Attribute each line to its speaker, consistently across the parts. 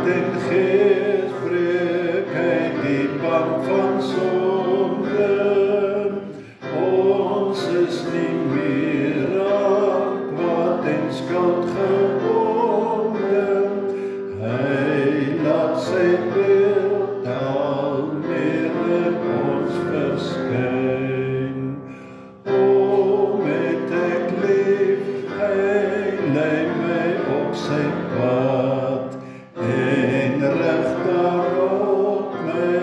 Speaker 1: den Geest breek hy die band van sonde. Ons is nie meer aan kwaad en skuld gebonden. Hy laat sy beeld al meer in ons verskyn. O, met ek lief, hy lei my op sy pad en rig daarop my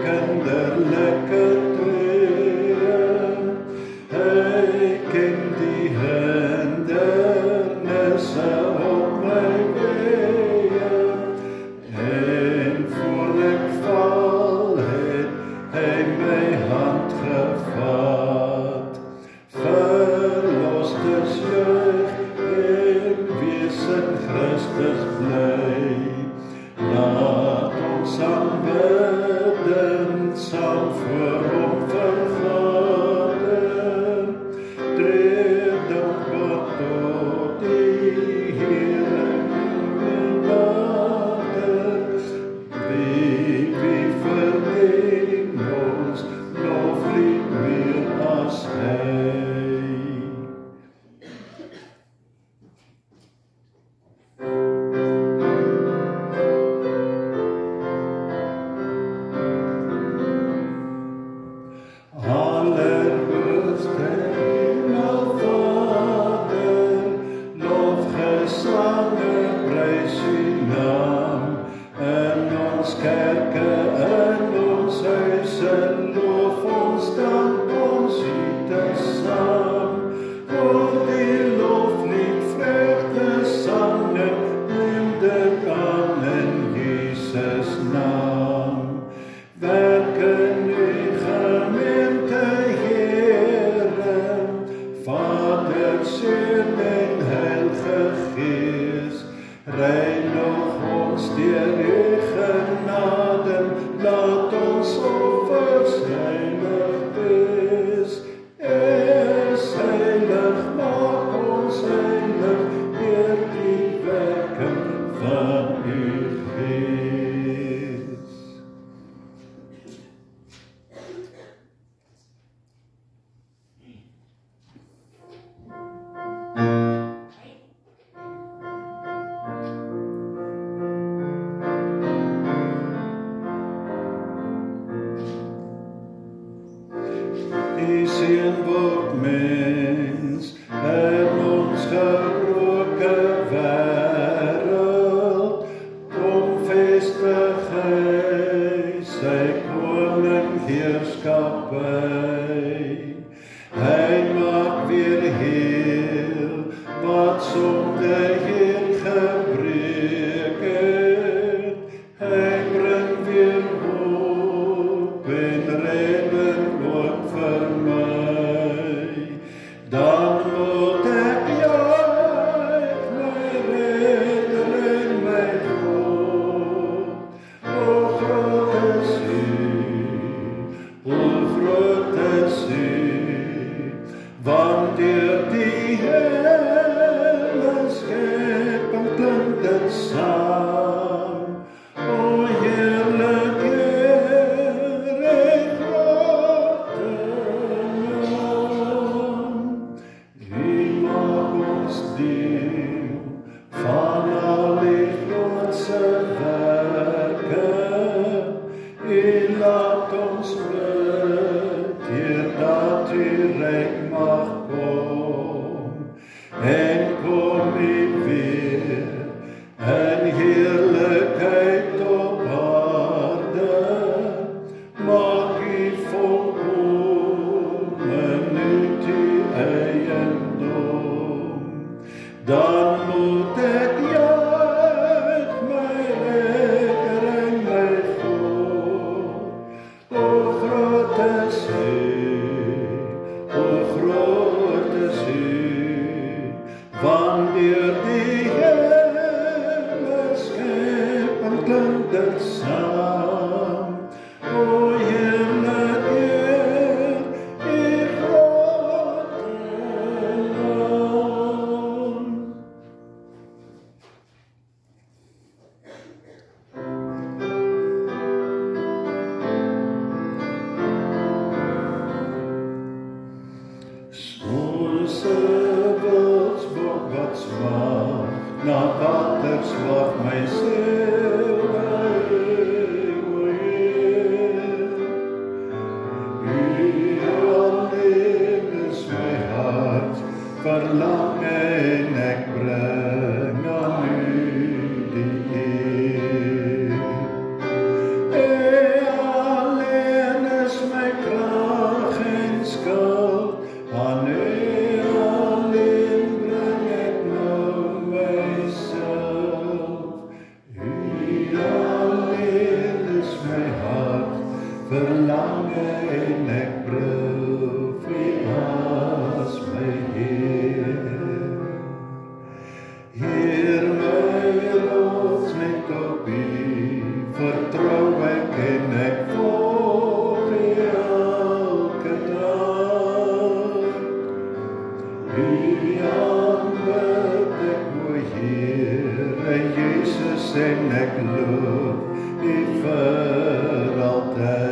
Speaker 1: kinderlike tree. Hy ken die hindernisse op my weë en voor ek val het hy my hand gevat. Verlosters juig en wees in Christus bly. Laat ons aanbidend saam voor hom vergader. Tree dankbaar tot die Here nader. Wie verdien ons loflied meer as hy. Allerhoogste Hemelvader, lofgesange prys u naam. In ons kerke, in ons huise, lof ons dank ons u te saam. Voor die loflied vreugde sange, neem dit aan in Jesus naam. Werk in u gemeente, Here, Vader, Seun en Heilige Gees, reinig ons deur u genade, laat ons offers heilig wees. Is heilig, maak ons heilig, deur die werking van u Gees. Die Seun word mens in ons gebroke wêreld. Kom vestig hy sy koningheerskappy. Hy maak weer heel wat sonde hier gebreek het. Hy bring weer hoop en redding ook vir my. Dan moet ek juig, my redder en my God. O groot is u, o groot is u, want deur die hele skepping klink dit saam. O heerlik Heer en grote naam. U maak ons deel van al die grootse werke. U laat ons bid, deurdat u ryk mag kom. En kom u weer in heerlikheid op aarde. Maak u volkome nuut u eiendom. Dan moet ek juig, my redder en my God. O groot is u, o groot is u, want deur die hele skepping klink dit saam. O heerlik Heer, u grote naam. my ziel o Heer. U alleen is my hart verlang en ek bring aan u die eer. U alleen is my krag en skuld, aan u alleen bring ek nou myself. U alleen is my hart verlang en ek proef u as my Heer. Heer, my rots net op u vertrou ek en ek volg u elke dag. U aanbid ek o Heere Jesus en ek loof u vir altyd.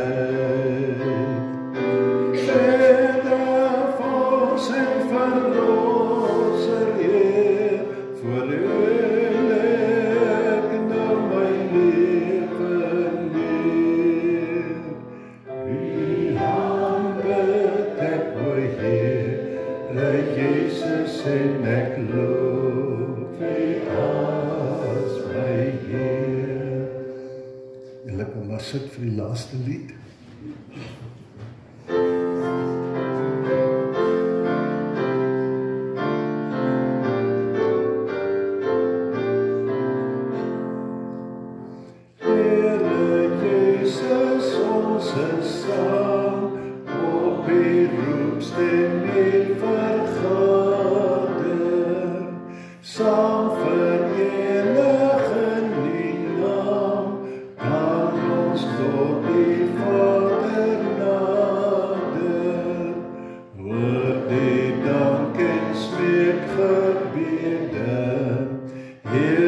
Speaker 1: Vors en verlosser Heer, voor u ek nou my lewe leer. U aanbid ek o Heere Jesus en ek loof u as my Heer. Julle kan maar sit vir die laaste lied. Saam verenig in die naam, kan ons tot die Vader nader. Hoor die dank en smeek gebede, Heer